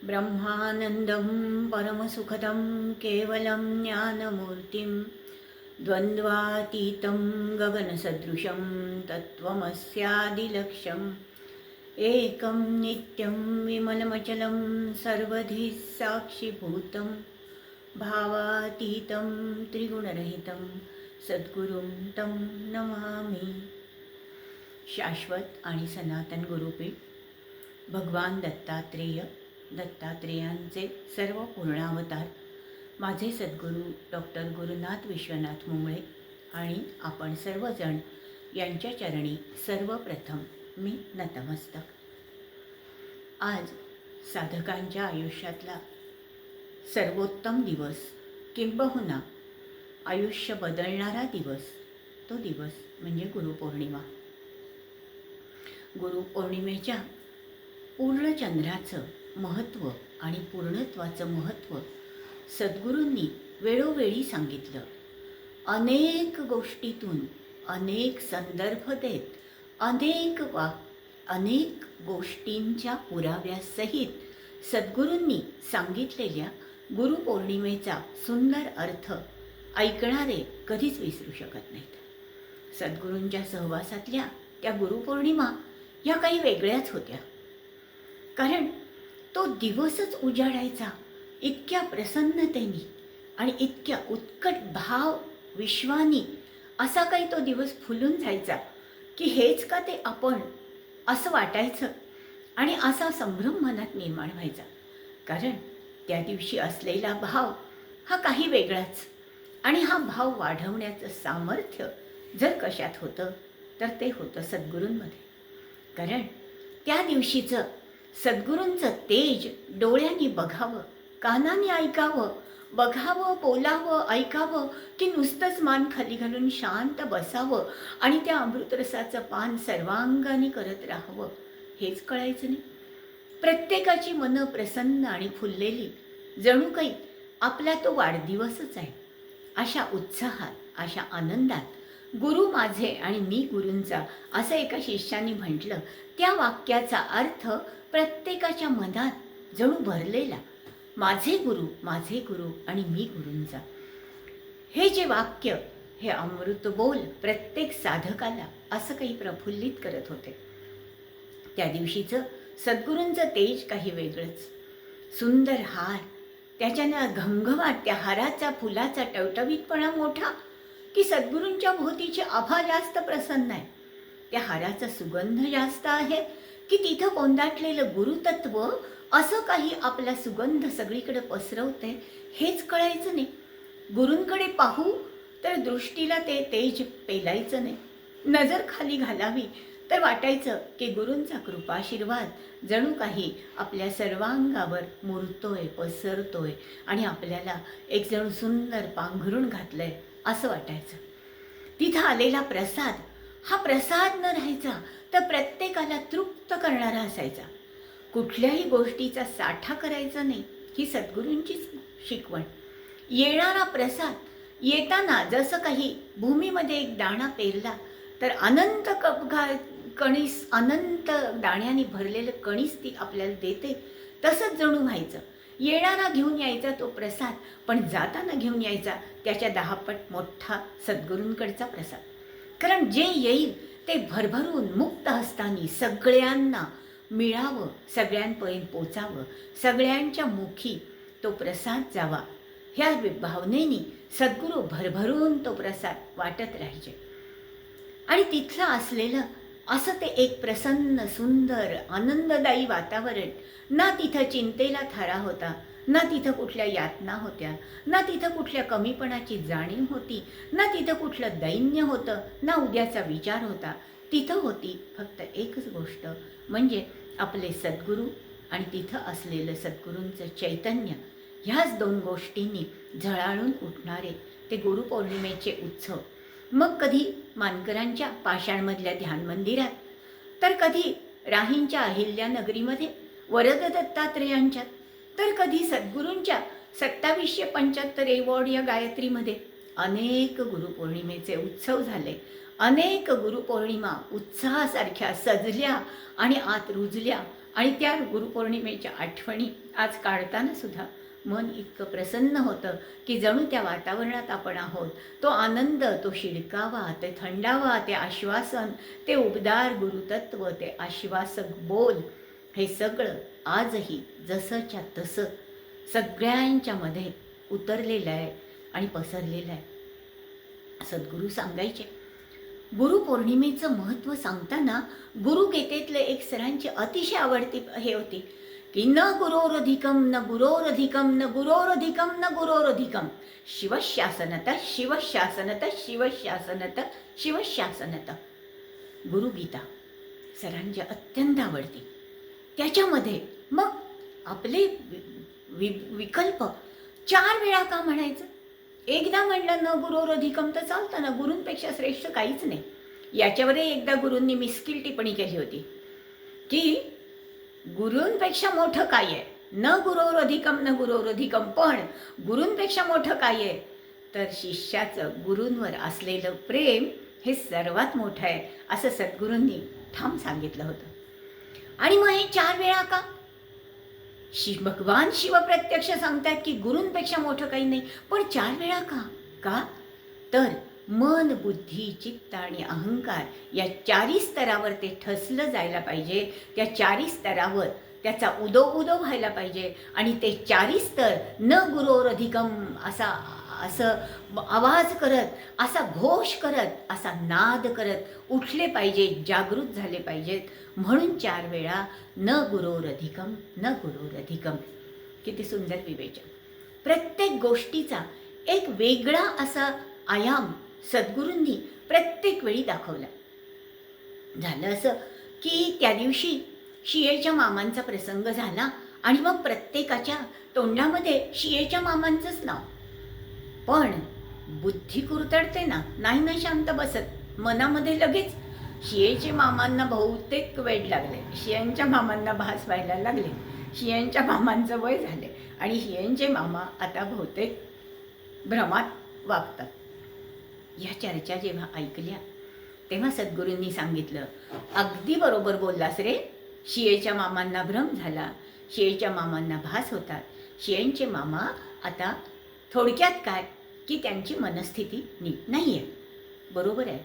ब्रह्मानन्दं परमसुखदं केवलं ज्ञानमूर्तिं द्वन्द्वातीतं गगनसदृशं तत्त्वमस्यादिलक्ष्यम् एकं नित्यं विमलमचलं सर्वधि साक्षिभूतं भावातीतं त्रिगुणरहितं सद्गुरुं तं नमामि. शाश्वत आणि सनातन गुरुपीठ भगवान दत्तात्रेयांचे सर्व पूर्णावतार माझे सद्गुरू डॉक्टर गुरुनाथ विश्वनाथ मुंगळे आणि आपण सर्वजण यांच्या चरणी सर्वप्रथम मी नतमस्तक. आज साधकांच्या आयुष्यातला सर्वोत्तम दिवस किंबहुना आयुष्य बदलणारा दिवस, तो दिवस म्हणजे गुरुपौर्णिमा. गुरुपौर्णिमेच्या पूर्णचंद्राचं महत्त्व आणि पूर्णत्वाचं महत्त्व सद्गुरूंनी वेळोवेळी सांगितलं. अनेक गोष्टीतून अनेक संदर्भ देत अनेक गोष्टींच्या पुराव्यासहित सद्गुरूंनी सांगितलेल्या गुरुपौर्णिमेचा सुंदर अर्थ ऐकणारे कधीच विसरू शकत नाहीत. सद्गुरूंच्या सहवासातल्या त्या गुरुपौर्णिमा या काही वेगळ्याच होत्या. कारण तो दिवसच उजाडायचा इतक्या प्रसन्नतेने आणि इतक्या उत्कट भाव विश्वानी, असा काही तो दिवस फुलून जायचा की हेच का ते आपण, असं वाटायचं आणि असा संभ्रम मनात निर्माण व्हायचा. कारण त्या दिवशी असलेला भाव हा काही वेगळाच, आणि हा भाव वाढवण्याचं सामर्थ्य जर कशात होतं तर ते होतं सद्गुरूंमध्ये. कारण त्या दिवशीचं सद्गुरूंचं तेज डोळ्यांनी बघावं, कानाने ऐकावं, बघावं, बोलावं, ऐकावं की नुसतंच मान खाली घालून शांत बसावं आणि त्या अमृतरसाचं पान सर्वांगाने करत राहावं, हेच कळायचं नाही. प्रत्येकाची मनं प्रसन्न आणि फुललेली, जणू काही आपला तो वाढदिवसच आहे. अशा उत्साहात, अशा आनंदात गुरु माझे आणि मी गुरूंचा, असं एका शिष्याने म्हटलं. त्या वाक्याचा अर्थ प्रत्येकाच्या मनात जणू भरलेला, माझे गुरु आणि मी गुरूंचा. हे जे वाक्य, हे अमृत बोल प्रत्येक साधकाला असं काही प्रफुल्लित करत होते. त्या दिवशीचं सद्गुरूंचं तेज काही वेगळंच. सुंदर हार, त्याच्यानं घमघमाट, त्या हाराचा फुलाचा टवटवीतपणा मोठा की सद्गुरूंच्या भोवतीची आभा जास्त प्रसन्न आहे. त्या हाराचा सुगंध जास्त आहे की तिथं कोंदाटलेलं गुरुतत्व असं काही आपला सुगंध सगळीकडे पसरवते, हेच कळायचं नाही. गुरूंकडे पाहू तर दृष्टीला ते तेज पेलायचं नाही. नजर खाली घालावी तर वाटायचं की गुरूंचा कृपाशीर्वाद जणू काही आपल्या सर्वांगावर मुरतोय, पसरतोय आणि आपल्याला एक जणू सुंदर पांघरून घातलंय असं वाटायचं. तिथं आलेला प्रसाद हा प्रसाद न राहायचा तर प्रत्येकाला तृप्त करणारा असायचा. कुठल्याही गोष्टीचा साठा करायचा नाही, ही सद्गुरूंचीच शिकवण. येणारा प्रसाद येताना जसं काही भूमीमध्ये एक दाणा पेरला तर अनंत कणीस, अनंत दाण्याने भरलेलं कणीस ती आपल्याला देते, तसंच जणू व्हायचं. येणारा घेऊन यायचा तो प्रसाद, पण जाताना घेऊन यायचा त्याच्या 10 पट मोठा सद्गुरूंकडचा प्रसाद. कारण जे येईल ते भरभरून मुक्त हस्तानी सगळ्यांना मिळावं, सगळ्यांपर्यंत पोचावं, सगळ्यांच्या मुखी तो प्रसाद जावा, ह्या भावनेनी सद्गुरू भरभरून तो प्रसाद वाटत राहायचे. आणि तिथलं असलेलं असं ते एक प्रसन्न, सुंदर, आनंददायी वातावरण. ना तिथं चिंतेला थारा होता, ना तिथं कुठल्या यातना होत्या, ना तिथं कुठल्या कमीपणाची जाणीव होती, ना तिथं कुठलं दैन्य होतं, ना उद्याचा विचार होता. तिथं होती फक्त एकच गोष्ट, म्हणजे आपले सद्गुरू आणि तिथं असलेलं सद्गुरूंचं चैतन्य. ह्याच 2 गोष्टींनी झळाळून उठणारे ते गुरुपौर्णिमेचे उत्सव. मग कधी मानकरांच्या पाषाणमधल्या ध्यान मंदिरात, तर कधी राहींच्या अहिल्यानगरीमध्ये वरद दत्तात्रेयांच्यात, तर कधी सद्गुरूंच्या 2775 एवॉर्ड या गायत्रीमध्ये. अनेक गुरुपौर्णिमेचे उत्सव झाले. अनेक गुरुपौर्णिमा उत्साहासारख्या सजल्या आणि आत रुजल्या आणि त्या गुरुपौर्णिमेच्या आठवणी आज काढताना सुद्धा मन इतकं प्रसन्न होतं की जणू त्या वातावरणात आपण आहोत. तो आनंद, तो शिडकावा, ते थंडावा, ते आश्वासन, ते उबदार गुरुतत्व, ते आश्वासक बोल, हे सगळं आजही जसंच्या तसं सगळ्यांच्या मध्ये उतरलेलं आहे आणि पसरलेलं आहे. सद्गुरू सांगायचे. गुरुपौर्णिमेचं महत्त्व सांगताना गुरुगीतेतले एक सरांची अतिशय आवडती हे होती की न गुरोरधिकम न गुरोरधिकम न गुरोरधिकम न गुरोरधिकम शिवशासनत शिवशासनत शिवशासनत शिवशासनत. गुरुगीता सरांची अत्यंत आवडती. त्याच्यामध्ये मग आपले विकल्प 4 वेळा का म्हणायचं? एकदा म्हणलं न गुरोरधिकम तर चालतं ना, गुरूंपेक्षा श्रेष्ठ काहीच नाही. याच्यावरही एकदा गुरूंनी मिस्किल टिप्पणी केली होती की गुरूंपेक्षा मोठं काय आहे? न गुरोरधिकम न गुरोरधिकम, पण गुरूंपेक्षा मोठं काय आहे? तर शिष्याचं गुरूंवर असलेलं प्रेम हे सर्वात मोठं आहे, असं सद्गुरूंनी ठाम सांगितलं होतं. आणि मग हे 4 वेळा का? भगवान शिव प्रत्यक्ष सांगतात की गुरूंपेक्षा मोठं काही नाही, पण 4 वेळा का? का तर मन, बुद्धी, चित्त आणि अहंकार या 4 स्तरावर ते ठसलं जायला पाहिजे. त्या 4 स्तरावर त्याचा उदो व्हायला पाहिजे. आणि ते 4 स्तर न गुरोरधिकम असं आवाज करत, असा घोष करत, असा नाद करत उठले पाहिजे, जागृत झाले पाहिजेत. म्हणून 4 वेळा न गुरोरधिकम न गुरोरधिकम. किती सुंदर विवेचन. प्रत्येक गोष्टीचा एक वेगळा असा आयाम सद्गुरूंनी प्रत्येक वेळी दाखवला. झालं असं की त्या दिवशी शियेच्या मामांचा प्रसंग झाला आणि मग प्रत्येकाच्या तोंडामध्ये शियेच्या मामांचंच नाव. पण बुद्धी कुरतडते ना, नाही ना शांत बसत. मनामध्ये लगेच शियेच्या मामांना बहुतेक वेड लागले, शियांच्या मामांना भास व्हायला लागले, शियांच्या मामांचं वय झाले आणि शियांचे मामा आता बहुतेक भ्रमात वागतात. या चर्चा जेव्हा ऐकल्या तेव्हा सद्गुरूंनी सांगितलं, अगदी बरोबर बोललास रे. शियेच्या मामांना भ्रम झाला, शियेच्या मामांना भास होतात. शियांचे मामा आता थोडक्यात काय की त्यांची मनस्थिती नीट नाही आहे. बरोबर आहे.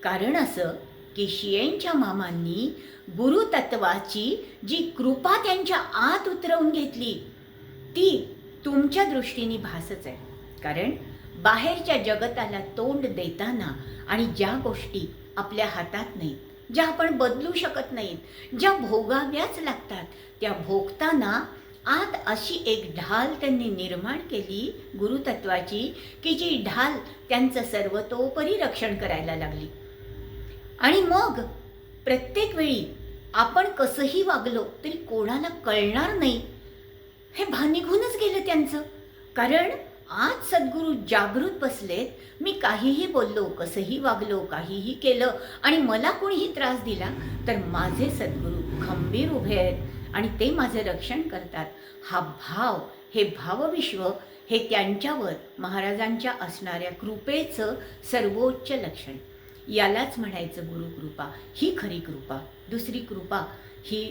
कारण असं की शियेंच्या मामांनी गुरुतत्वाची जी कृपा त्यांच्या आत उतरवून घेतली ती तुमच्या दृष्टीने भासच आहे. कारण बाहेरच्या जगताला तोंड देताना आणि ज्या गोष्टी आपल्या हातात नाहीत, ज्या आपण बदलू शकत नाहीत, ज्या भोगाव्याच लागतात, त्या भोगताना आत अशी एक ढाल त्यांनी निर्माण केली गुरुतत्वाची की जी ढाल त्यांचं सर्वतोपरी रक्षण करायला लागली. आणि मग प्रत्येक वेळी आपण कसंही वागलो तरी कोणाला कळणार नाही हे भान निघूनच गेलं त्यांचं. कारण आज सद्गुरू जागृत बसलेत. मी काहीही बोललो, कसंही वागलो, काहीही केलं आणि मला कोणीही त्रास दिला तर माझे सद्गुरू खंबीर उभे आहेत आणि ते माझे रक्षण करतात. हा भाव, हे भावविश्व, हे त्यांच्यावर महाराजांच्या असणाऱ्या कृपेचं सर्वोच्च लक्षण. यालाच म्हणायचं गुरुकृपा. ही खरी कृपा. दुसरी कृपा ही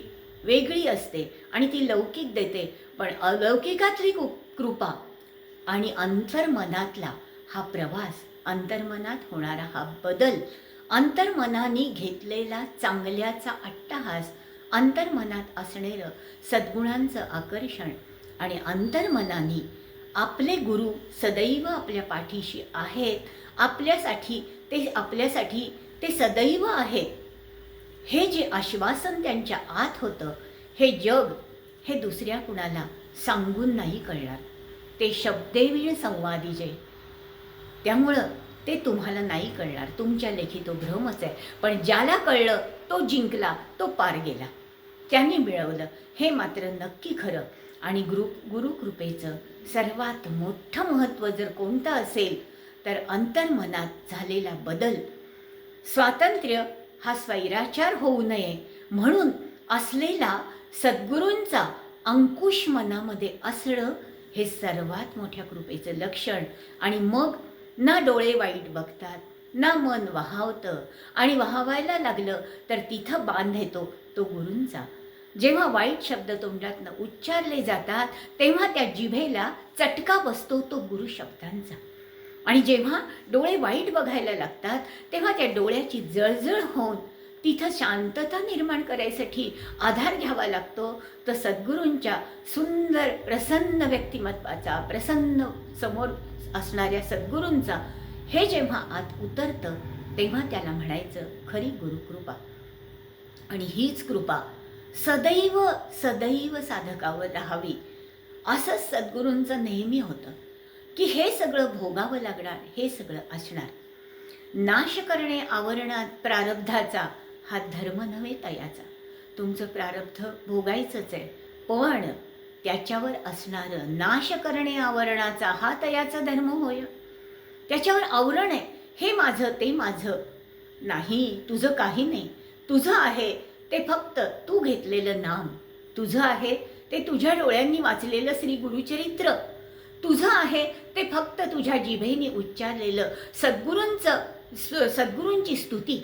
वेगळी असते आणि ती लौकिक देते, पण अलौकिकातली कृपा आणि अंतर्मनातला हा प्रवास, अंतर्मनात होणारा हा बदल, अंतर्मनाने घेतलेला चांगल्याचा अट्टहास, अंतर्मनात असणारं सद्गुणांचं आकर्षण आणि अंतर्मनाने आपले गुरु सदैव आपल्या पाठीशी आहेत, आपल्यासाठी ते सदैव आहेत, हे जे आश्वासन त्यांच्या आत होतं, हे जग हे दुसऱ्या कुणाला सांगून नाही कळणार. ते शब्देवीण संवादीजे, त्यामुळं ते तुम्हाला नाही कळणार. तुमच्या लेखी तो भ्रमच आहे. पण ज्याला कळलं तो जिंकला, तो पार गेला, त्याने मिळवलं, हे मात्र नक्की खरं. आणि गुरुकृपेचं सर्वात मोठं महत्त्व जर कोणतं असेल तर अंतर्मनात झालेला बदल. स्वातंत्र्य हा स्वैराचार होऊ नये म्हणून असलेला सद्गुरूंचा अंकुश मनामध्ये असणं हे सर्वात मोठ्या कृपेचं लक्षण. आणि मग ना डोळे वाईट बघतात, ना मन वाहावतं, आणि वाहावायला लागलं तर तिथं बांध येतो तो गुरूंचा. जेव्हा वाईट शब्द तोंडातनं उच्चारले जातात तेव्हा त्या जिभेला चटका बसतो तो गुरु शब्दांचा. आणि जेव्हा डोळे वाईट बघायला लागतात तेव्हा त्या डोळ्याची जळजळ होऊन तिथं शांतता निर्माण करायसाठी आधार घ्यावा लागतो. तर सद्गुरूंच्या सुंदर प्रसन्न व्यक्तिमत्वाचा, प्रसन्न समोर असणाऱ्या सद्गुरूंचा हे जेव्हा आत उतरतं तेव्हा त्याला म्हणायचं खरी गुरुकृपा. आणि हीच कृपा सदैव सदैव साधकावर राहावी असं सद्गुरूंचं नेहमी होतं की हे सगळं भोगावं लागणार, हे सगळं असणार. नाश करणे आवरणात प्रारब्धाचा हा धर्म नव्हे तयाचा. तुमचं प्रारब्ध भोगायचंच आहे, पण त्याच्यावर असणारं नाश करणे आवरणाचा हा तयाचा धर्म होय. त्याच्यावर आवरण आहे, हे माझं ते माझं नाही, तुझं काही नाही. तुझं आहे ते फक्त तू घेतलेलं नाम, तुझं आहे ते तुझ्या डोळ्यांनी वाचलेलं श्री गुरुचरित्र, तुझं आहे ते फक्त तुझ्या जिभेने उच्चारलेलं सद्गुरूंची स्तुती,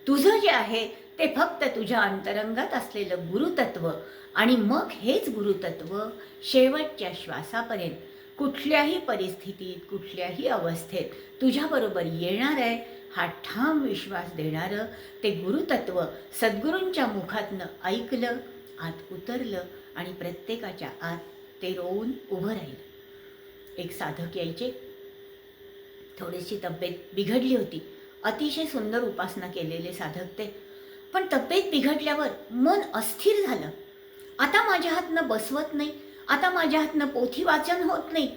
तुझं जे आहे ते फक्त तुझ्या अंतरंगात असलेलं गुरुतत्व. आणि मग हेच गुरुतत्व शेवटच्या श्वासापर्यंत कुठल्याही परिस्थितीत, कुठल्याही अवस्थेत तुझ्याबरोबर येणार आहे हा ठाम विश्वास देणारं ते गुरुतत्व सद्गुरूंच्या मुखातनं ऐकलं, आत उतरलं आणि प्रत्येकाच्या आत ते रोवून उभं राहिलं. एक साधक यायचे, थोडीशी तब्येत बिघडली होती, अतिशय सुंदर उपासना केलेले साधक ते, पण तब्येत बिघडल्यावर मन अस्थिर झालं. आता माझ्या हातनं बसवत नाही, आता माझ्या हातनं पोथी वाचन होत नाही,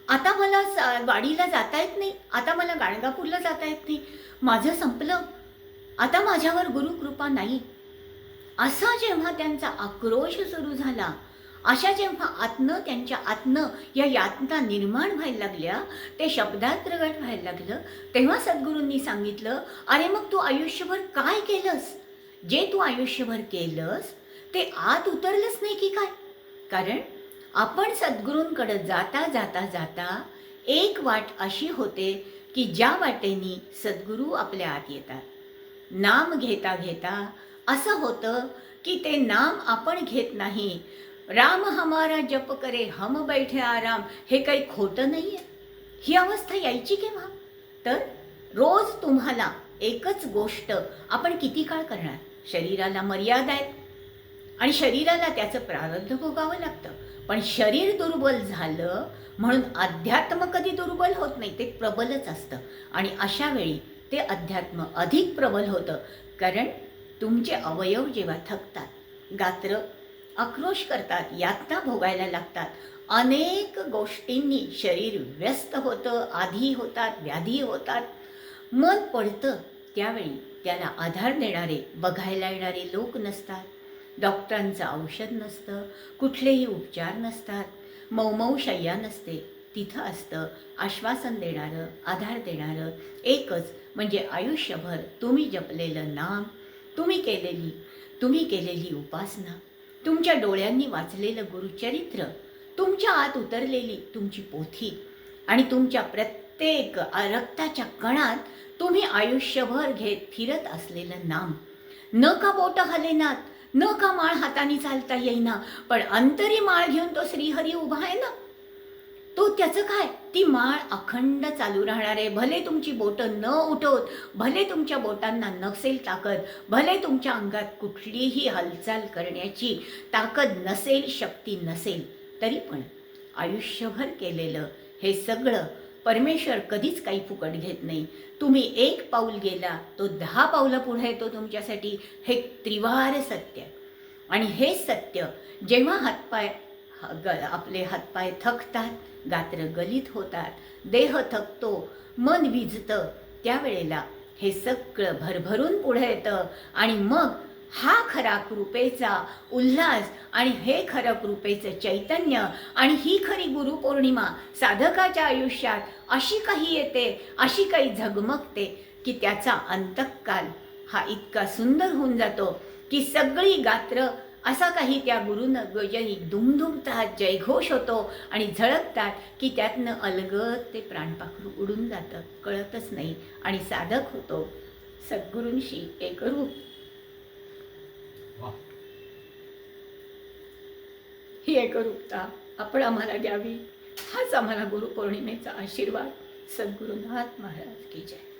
आता मला वाडीला जाता येत नाही, आता मला गाणगापूरला जाता येत नाही, माझं संपलं, आता माझ्यावर गुरुकृपा नाही. असा जेव्हा त्यांचा आक्रोश सुरू झाला, अशा जेव्हा आतनं त्यांच्या आतनं या यातना निर्माण व्हायला लागल्या, ते शब्दात प्रगट व्हायला लागलं, तेव्हा सद्गुरूंनी सांगितलं, अरे मग तू आयुष्यभर काय केलंस? जे तू आयुष्यभर केलंस ते आत उतरलंच नाही की काय? कारण आपण सद्गुरूंकडे जाता जाता जाता एक वाट अशी होते की ज्या वाटेनी सद्गुरू आपल्या आत येतात. नाम घेता घेता असं होतं की ते नाम आपण घेत नाही. राम हमारा जप करे हम बैठे आराम, हे काही खोटं नाही आहे. ही अवस्था यायची केव्हा? तर रोज तुम्हाला एकच गोष्ट आपण किती काळ करणार? शरीराला मर्यादा आहेत आणि शरीराला त्याचं प्रारब्ध भोगावं लागतं. पण शरीर दुर्बल झालं म्हणून अध्यात्म कधी दुर्बल होत नाही, ते प्रबलच असतं. आणि अशा वेळी ते अध्यात्म अधिक प्रबल होतं, कारण तुमचे अवयव जेव्हा थकतात, गात्र आक्रोश करतात, यातना भोगायला लागतात, अनेक गोष्टींनी शरीर व्यस्त होतं, आधी होतात, व्याधी होतात, मन पडतं. त्यावेळी त्याला आधार देणारे, बघायला येणारे लोक नसतात, डॉक्टरांचं औषध नसतं, कुठलेही उपचार नसतात, मौमौ शय्या नसते. तिथं असतं आश्वासन देणारं, आधार देणारं एकच, म्हणजे आयुष्यभर तुम्ही जपलेलं नाम, तुम्ही केलेली उपासना, तुमच्या डोळ्यांनी वाचलेलं गुरुचरित्र, तुमच्या आत उतरलेली तुमची पोथी आणि तुमच्या प्रत्येक रक्ताच्या कणात तुम्ही आयुष्यभर घेत फिरत असलेलं नाम. न का बोट हलेनात, न का माळ हाताने चालता येईना, पण अंतरी माळ घेऊन तो श्रीहरी उभा आहे ना, तो त्याचं काय? ती माळ अखंड चालू राहणार आहे. भले तुमची बोटं न उठवत, भले तुमच्या बोटांना नसेल ताकद, भले तुमच्या अंगात कुठलीही हालचाल करण्याची ताकद नसेल, शक्ती नसेल, तरी पण आयुष्यभर केलेलं हे सगळं परमेश्वर कधीच काही फुकट घेत नाही. तुम्ही एक पाऊल गेला तो 10 पावलं पुढे येतो तुमच्यासाठी. हे त्रिवार सत्य. आणि हे सत्य जेव्हा आपले हातपाय थकतात, गात्र गलित होतात, देह थकतो, मन विझतं, त्यावेळेला हे सगळं भरभरून पुढे येतं. आणि मग हा खरा कृपेचा उल्हास आणि हे खरं कृपेचं चैतन्य आणि ही खरी गुरुपौर्णिमा साधकाच्या आयुष्यात अशी काही येते, अशी काही झगमगते की त्याचा अंतकाल हा इतका सुंदर होऊन जातो की सगळी गात्र असा काही त्या दुमदुमतात, जयघोष होतो आणि झळकतात की त्यातनं अलगद ते प्राणपाखरू उडून जातं, कळतच नाही. आणि साधक होतो सद्गुरूंशी एकरूप. ही एकरूपता आपण आम्हाला द्यावी, हाच आम्हाला गुरुपौर्णिमेचा आशीर्वाद. सद्गुरुनाथ महाराज की जय.